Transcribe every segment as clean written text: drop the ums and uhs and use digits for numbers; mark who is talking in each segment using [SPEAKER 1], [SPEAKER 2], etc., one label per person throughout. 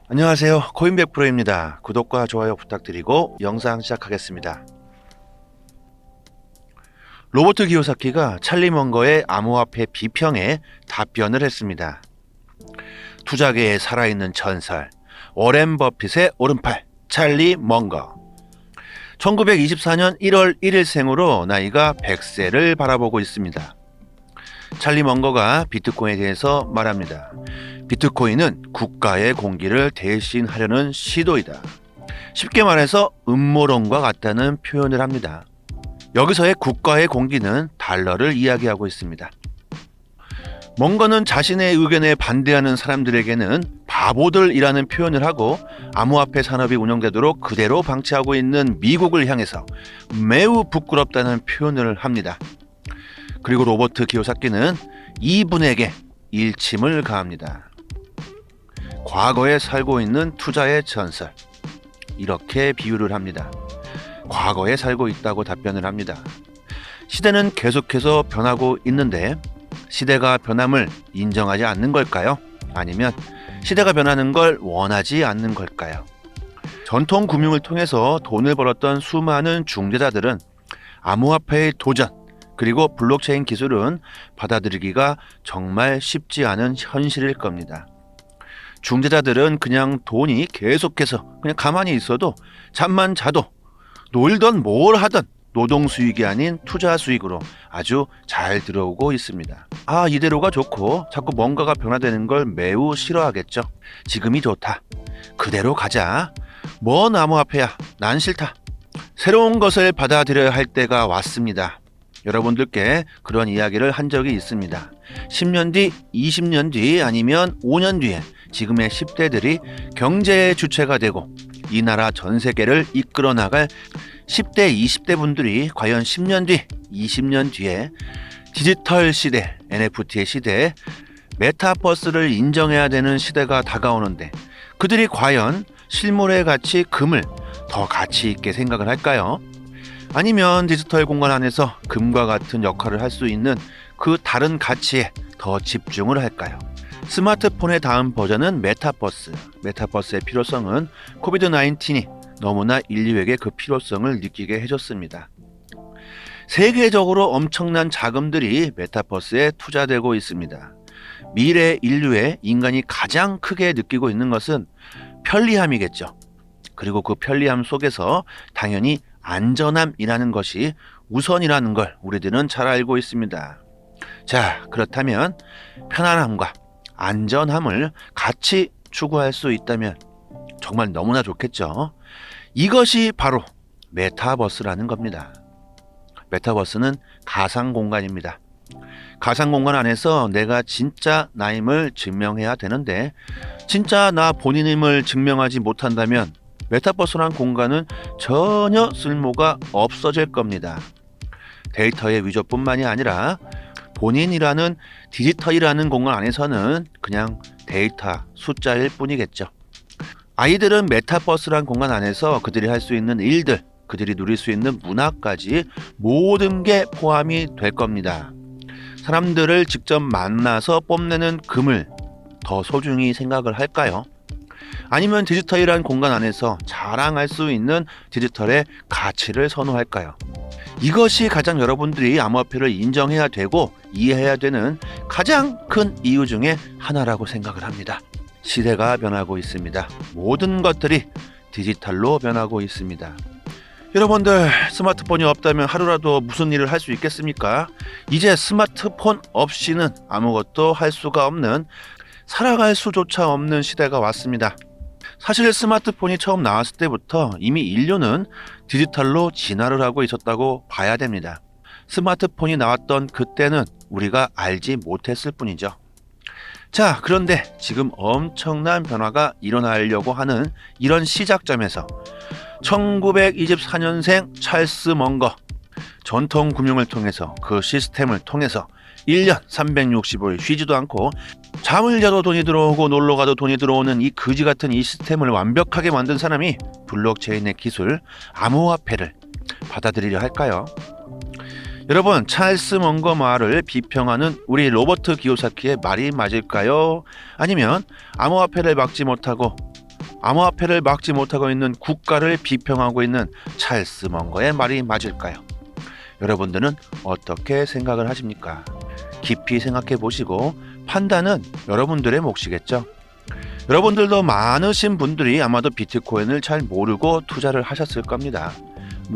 [SPEAKER 1] 안녕하세요. 코인백 프로입니다. 구독과 좋아요 부탁드리고 영상 시작하겠습니다. 로버트 기요사키가 찰리 먼거의 암호화폐 비평에 답변을 했습니다. 투자계에 살아있는 전설, 워렌 버핏의 오른팔, 찰리 먼거. 1924년 1월 1일 생으로 나이가 100세를 바라보고 있습니다. 찰리 먼거가 비트코인에 대해서 말합니다. 비트코인은 국가의 공기를 대신하려는 시도이다. 쉽게 말해서 음모론과 같다는 표현을 합니다. 여기서의 국가의 공기는 달러를 이야기하고 있습니다. 먼거는 자신의 의견에 반대하는 사람들에게는 바보들이라는 표현을 하고 암호화폐 산업이 운영되도록 그대로 방치하고 있는 미국을 향해서 매우 부끄럽다는 표현을 합니다. 그리고 로버트 기요사키는 이분에게 일침을 가합니다. 과거에 살고 있는 투자의 전설, 이렇게 비유를 합니다. 과거에 살고 있다고 답변을 합니다. 시대는 계속해서 변하고 있는데 시대가 변함을 인정하지 않는 걸까요? 아니면 시대가 변하는 걸 원하지 않는 걸까요? 전통 금융을 통해서 돈을 벌었던 수많은 중재자들은 암호화폐의 도전, 그리고 블록체인 기술은 받아들이기가 정말 쉽지 않은 현실일 겁니다. 중재자들은 그냥 돈이 계속해서 그냥 가만히 있어도 잠만 자도 놀던 뭘 하던 노동 수익이 아닌 투자 수익으로 아주 잘 들어오고 있습니다. 이대로가 좋고 자꾸 뭔가가 변화되는 걸 매우 싫어하겠죠. 지금이 좋다. 그대로 가자. 뭔 암호화폐야. 난 싫다. 새로운 것을 받아들여야 할 때가 왔습니다. 여러분들께 그런 이야기를 한 적이 있습니다. 10년 뒤, 20년 뒤 아니면 5년 뒤에 지금의 10대들이 경제의 주체가 되고 이 나라 전 세계를 이끌어 나갈 10대, 20대 분들이 과연 10년 뒤, 20년 뒤에 디지털 시대, NFT의 시대, 메타버스를 인정해야 되는 시대가 다가오는데 그들이 과연 실물의 가치, 금을 더 가치 있게 생각을 할까요? 아니면 디지털 공간 안에서 금과 같은 역할을 할 수 있는 그 다른 가치에 더 집중을 할까요? 스마트폰의 다음 버전은 메타버스. 메타버스의 필요성은 코비드-19이 너무나 인류에게 그 필요성을 느끼게 해줬습니다. 세계적으로 엄청난 자금들이 메타버스에 투자되고 있습니다. 미래 인류의 인간이 가장 크게 느끼고 있는 것은 편리함이겠죠. 그리고 그 편리함 속에서 당연히 안전함이라는 것이 우선이라는 걸 우리들은 잘 알고 있습니다. 자, 그렇다면 편안함과 안전함을 같이 추구할 수 있다면 정말 너무나 좋겠죠. 이것이 바로 메타버스라는 겁니다. 메타버스는 가상 공간입니다. 가상 공간 안에서 내가 진짜 나임을 증명해야 되는데 진짜 나 본인임을 증명하지 못한다면 메타버스란 공간은 전혀 쓸모가 없어질 겁니다. 데이터의 위조뿐만이 아니라 본인이라는 디지털이라는 공간 안에서는 그냥 데이터, 숫자일 뿐이겠죠. 아이들은 메타버스란 공간 안에서 그들이 할 수 있는 일들, 그들이 누릴 수 있는 문화까지 모든 게 포함이 될 겁니다. 사람들을 직접 만나서 뽐내는 금을 더 소중히 생각을 할까요? 아니면 디지털이란 공간 안에서 자랑할 수 있는 디지털의 가치를 선호할까요? 이것이 가장 여러분들이 암호화폐를 인정해야 되고 이해해야 되는 가장 큰 이유 중에 하나라고 생각을 합니다. 시대가 변하고 있습니다. 모든 것들이 디지털로 변하고 있습니다. 여러분들 스마트폰이 없다면 하루라도 무슨 일을 할 수 있겠습니까? 이제 스마트폰 없이는 아무것도 할 수가 없는, 살아갈 수조차 없는 시대가 왔습니다. 사실 스마트폰이 처음 나왔을 때부터 이미 인류는 디지털로 진화를 하고 있었다고 봐야 됩니다. 스마트폰이 나왔던 그때는 우리가 알지 못했을 뿐이죠. 자, 그런데 지금 엄청난 변화가 일어나려고 하는 이런 시작점에서 1924년생 찰스 먼거, 전통 금융을 통해서 그 시스템을 통해서 1년 365일 쉬지도 않고 잠을 자도 돈이 들어오고 놀러 가도 돈이 들어오는 이 그지 같은 이 시스템을 완벽하게 만든 사람이 블록체인의 기술, 암호화폐를 받아들이려 할까요? 여러분, 찰스 먼거 말을 비평하는 우리 로버트 기요사키의 말이 맞을까요? 아니면 암호화폐를 막지 못하고 암호화폐를 막지 못하고 있는 국가를 비평하고 있는 찰스 먼거의 말이 맞을까요? 여러분들은 어떻게 생각을 하십니까? 깊이 생각해 보시고 판단은 여러분들의 몫이겠죠. 여러분들도 많으신 분들이 아마도 비트코인을 잘 모르고 투자를 하셨을 겁니다.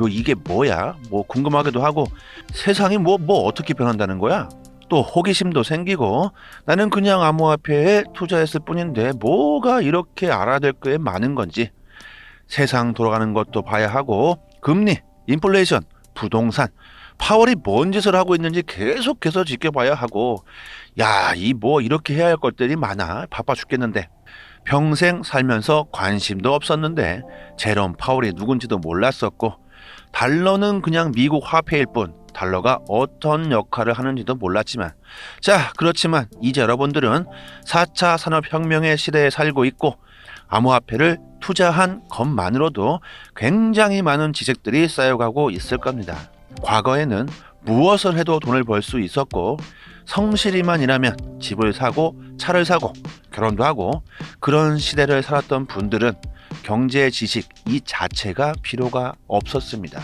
[SPEAKER 1] 이게 뭐야? 궁금하기도 하고 세상이 어떻게 변한다는 거야? 또 호기심도 생기고 나는 그냥 암호화폐에 투자했을 뿐인데 뭐가 이렇게 알아야 될 게 많은 건지 세상 돌아가는 것도 봐야 하고 금리, 인플레이션, 부동산, 파월이 뭔 짓을 하고 있는지 계속해서 지켜봐야 하고 이렇게 해야 할 것들이 많아. 바빠 죽겠는데 평생 살면서 관심도 없었는데 제롬 파월이 누군지도 몰랐었고 달러는 그냥 미국 화폐일 뿐 달러가 어떤 역할을 하는지도 몰랐지만 그렇지만 이제 여러분들은 4차 산업혁명의 시대에 살고 있고 암호화폐를 투자한 것만으로도 굉장히 많은 지식들이 쌓여가고 있을 겁니다. 과거에는 무엇을 해도 돈을 벌 수 있었고 성실히만 일하면 집을 사고 차를 사고 결혼도 하고 그런 시대를 살았던 분들은 경제 지식 이 자체가 필요가 없었습니다.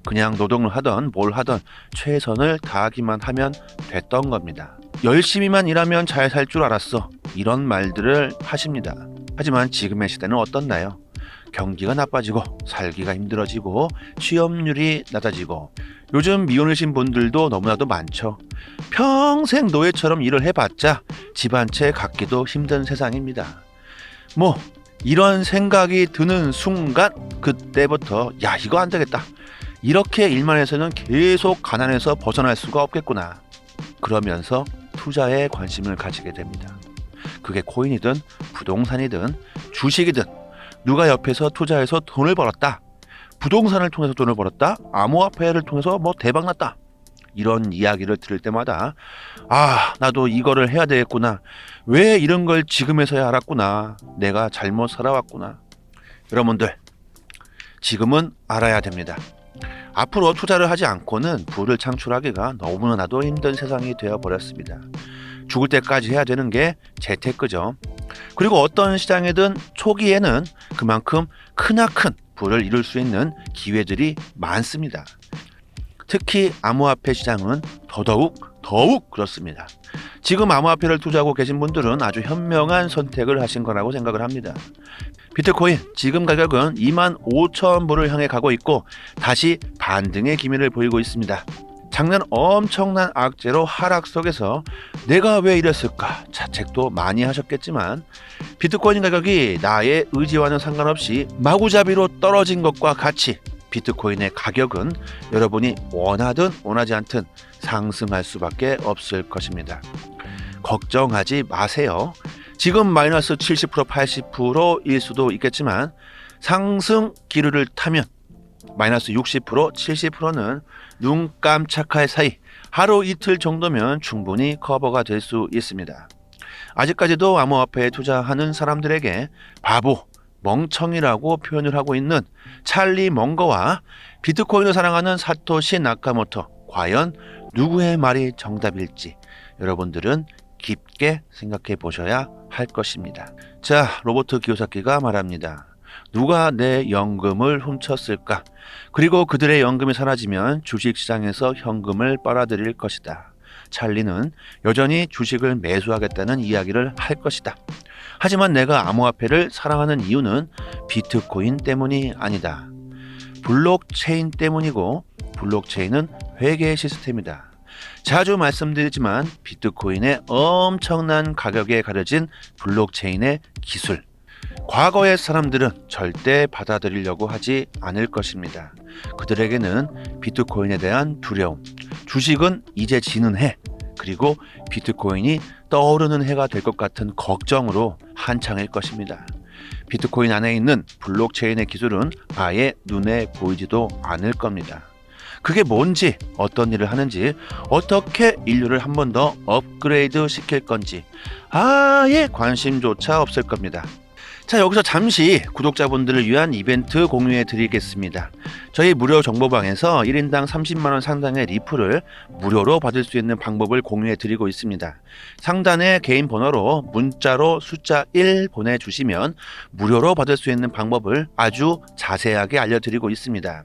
[SPEAKER 1] 그냥 노동을 하던 뭘 하던 최선을 다하기만 하면 됐던 겁니다. 열심히만 일하면 잘 살 줄 알았어. 이런 말들을 하십니다. 하지만 지금의 시대는 어떻나요? 경기가 나빠지고 살기가 힘들어지고 취업률이 낮아지고 요즘 미혼이신 분들도 너무나도 많죠. 평생 노예처럼 일을 해봤자 집 한 채 갖기도 힘든 세상입니다. 이런 생각이 드는 순간 그때부터 이거 안 되겠다. 이렇게 일만 해서는 계속 가난해서 벗어날 수가 없겠구나. 그러면서 투자에 관심을 가지게 됩니다. 그게 코인이든 부동산이든 주식이든 누가 옆에서 투자해서 돈을 벌었다. 부동산을 통해서 돈을 벌었다. 암호화폐를 통해서 대박났다. 이런 이야기를 들을 때마다 나도 이거를 해야 되겠구나. 왜 이런 걸 지금에서야 알았구나. 내가 잘못 살아왔구나. 여러분들 지금은 알아야 됩니다. 앞으로 투자를 하지 않고는 부를 창출하기가 너무나도 힘든 세상이 되어버렸습니다. 죽을 때까지 해야 되는 게 재테크죠. 그리고 어떤 시장이든 초기에는 그만큼 크나큰 부를 이룰 수 있는 기회들이 많습니다. 특히 암호화폐 시장은 더욱 그렇습니다. 지금 암호화폐를 투자하고 계신 분들은 아주 현명한 선택을 하신 거라고 생각을 합니다. 비트코인 지금 가격은 25,000불을 향해 가고 있고 다시 반등의 기미를 보이고 있습니다. 작년 엄청난 악재로 하락 속에서 내가 왜 이랬을까 자책도 많이 하셨겠지만 비트코인 가격이 나의 의지와는 상관없이 마구잡이로 떨어진 것과 같이 비트코인의 가격은 여러분이 원하든 원하지 않든 상승할 수밖에 없을 것입니다. 걱정하지 마세요. 지금 마이너스 70% 80%일 수도 있겠지만 상승 기류를 타면 마이너스 60% 70%는 눈 깜짝할 사이 하루 이틀 정도면 충분히 커버가 될 수 있습니다. 아직까지도 암호화폐에 투자하는 사람들에게 바보, 멍청이라고 표현을 하고 있는 찰리 먼거와 비트코인을 사랑하는 사토시 나카모토, 과연 누구의 말이 정답일지 여러분들은 깊게 생각해 보셔야 할 것입니다. 로버트 기요사키가 말합니다. 누가 내 연금을 훔쳤을까? 그리고 그들의 연금이 사라지면 주식시장에서 현금을 빨아들일 것이다. 찰리는 여전히 주식을 매수하겠다는 이야기를 할 것이다. 하지만 내가 암호화폐를 사랑하는 이유는 비트코인 때문이 아니다. 블록체인 때문이고 블록체인은 회계 시스템이다. 자주 말씀드리지만 비트코인의 엄청난 가격에 가려진 블록체인의 기술, 과거의 사람들은 절대 받아들이려고 하지 않을 것입니다. 그들에게는 비트코인에 대한 두려움, 주식은 이제 지는 해, 그리고 비트코인이 떠오르는 해가 될 것 같은 걱정으로 한창일 것입니다. 비트코인 안에 있는 블록체인의 기술은 아예 눈에 보이지도 않을 겁니다. 그게 뭔지, 어떤 일을 하는지, 어떻게 인류를 한 번 더 업그레이드 시킬 건지 아예 관심조차 없을 겁니다. 자, 여기서 잠시 구독자분들을 위한 이벤트 공유해 드리겠습니다. 저희 무료 정보방에서 1인당 30만원 상당의 리플을 무료로 받을 수 있는 방법을 공유해 드리고 있습니다. 상단에 개인 번호로 문자로 숫자 1 보내주시면 무료로 받을 수 있는 방법을 아주 자세하게 알려드리고 있습니다.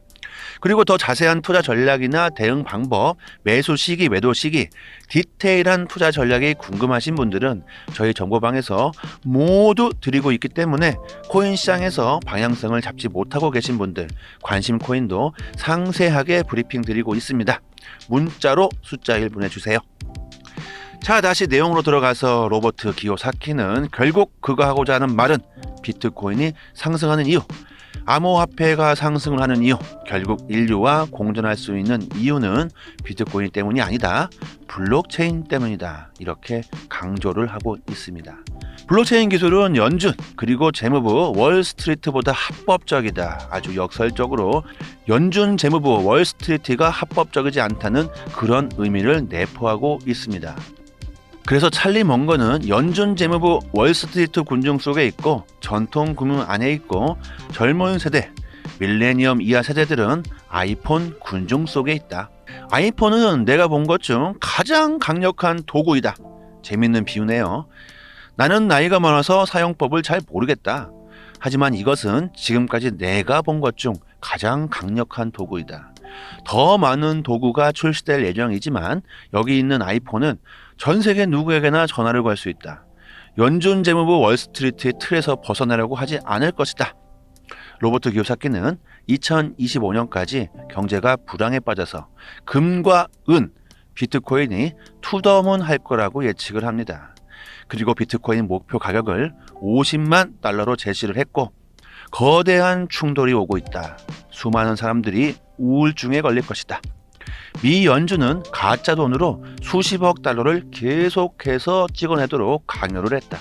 [SPEAKER 1] 그리고 더 자세한 투자 전략이나 대응 방법, 매수 시기, 매도 시기, 디테일한 투자 전략이 궁금하신 분들은 저희 정보방에서 모두 드리고 있기 때문에 코인 시장에서 방향성을 잡지 못하고 계신 분들, 관심 코인도 상세하게 브리핑 드리고 있습니다. 문자로 숫자 1 보내주세요. 자, 다시 내용으로 들어가서 로버트 기요사키는 결국 그가 하고자 하는 말은 비트코인이 상승하는 이유, 암호화폐가 상승을 하는 이유, 결국 인류와 공존할 수 있는 이유는 비트코인 때문이 아니다, 블록체인 때문이다, 이렇게 강조를 하고 있습니다. 블록체인 기술은 연준 그리고 재무부 월스트리트보다 합법적이다. 아주 역설적으로 연준 재무부 월스트리트가 합법적이지 않다는 그런 의미를 내포하고 있습니다. 그래서 찰리 먼거는 연준 재무부 월스트리트 군중 속에 있고 전통 금융 안에 있고 젊은 세대, 밀레니엄 이하 세대들은 아이폰 군중 속에 있다. 아이폰은 내가 본 것 중 가장 강력한 도구이다. 재밌는 비유네요. 나는 나이가 많아서 사용법을 잘 모르겠다. 하지만 이것은 지금까지 내가 본 것 중 가장 강력한 도구이다. 더 많은 도구가 출시될 예정이지만 여기 있는 아이폰은 전 세계 누구에게나 전화를 걸 수 있다. 연준 재무부 월스트리트의 틀에서 벗어나려고 하지 않을 것이다. 로버트 기요사키는 2025년까지 경제가 불황에 빠져서 금과 은, 비트코인이 투더문 할 거라고 예측을 합니다. 그리고 비트코인 목표 가격을 50만 달러로 제시를 했고 거대한 충돌이 오고 있다. 수많은 사람들이 우울증에 걸릴 것이다. 미 연준은 가짜 돈으로 수십억 달러를 계속해서 찍어내도록 강요를 했다.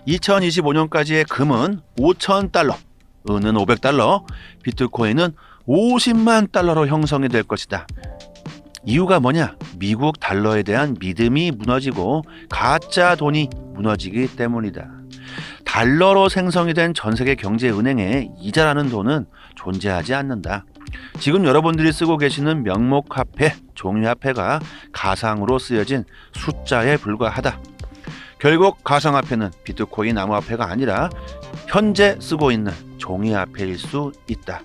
[SPEAKER 1] 2025년까지의 금은 5,000달러, 은은 500달러, 비트코인은 50만 달러로 형성이 될 것이다. 이유가 뭐냐? 미국 달러에 대한 믿음이 무너지고 가짜 돈이 무너지기 때문이다. 달러로 생성이 된 전 세계 경제은행에 이자라는 돈은 존재하지 않는다. 지금 여러분들이 쓰고 계시는 명목화폐, 종이화폐가 가상으로 쓰여진 숫자에 불과하다. 결국 가상화폐는 비트코인 암호화폐가 아니라 현재 쓰고 있는 종이화폐일 수 있다.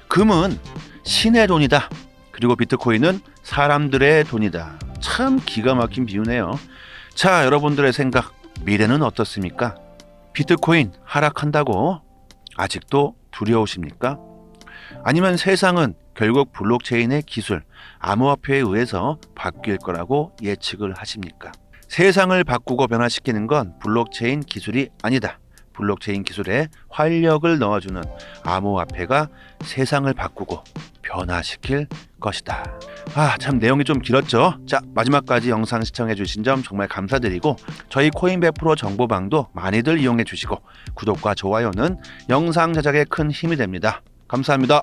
[SPEAKER 1] 금은 신의 돈이다. 그리고 비트코인은 사람들의 돈이다. 참 기가 막힌 비유네요. 자, 여러분들의 생각, 미래는 어떻습니까? 비트코인 하락한다고 아직도 두려우십니까? 아니면 세상은 결국 블록체인의 기술, 암호화폐에 의해서 바뀔 거라고 예측을 하십니까? 세상을 바꾸고 변화시키는 건 블록체인 기술이 아니다. 블록체인 기술에 활력을 넣어주는 암호화폐가 세상을 바꾸고 변화시킬 것이다. 참 내용이 좀 길었죠? 자, 마지막까지 영상 시청해주신 점 정말 감사드리고 저희 코인 100% 정보방도 많이들 이용해주시고 구독과 좋아요는 영상 제작에 큰 힘이 됩니다. 감사합니다.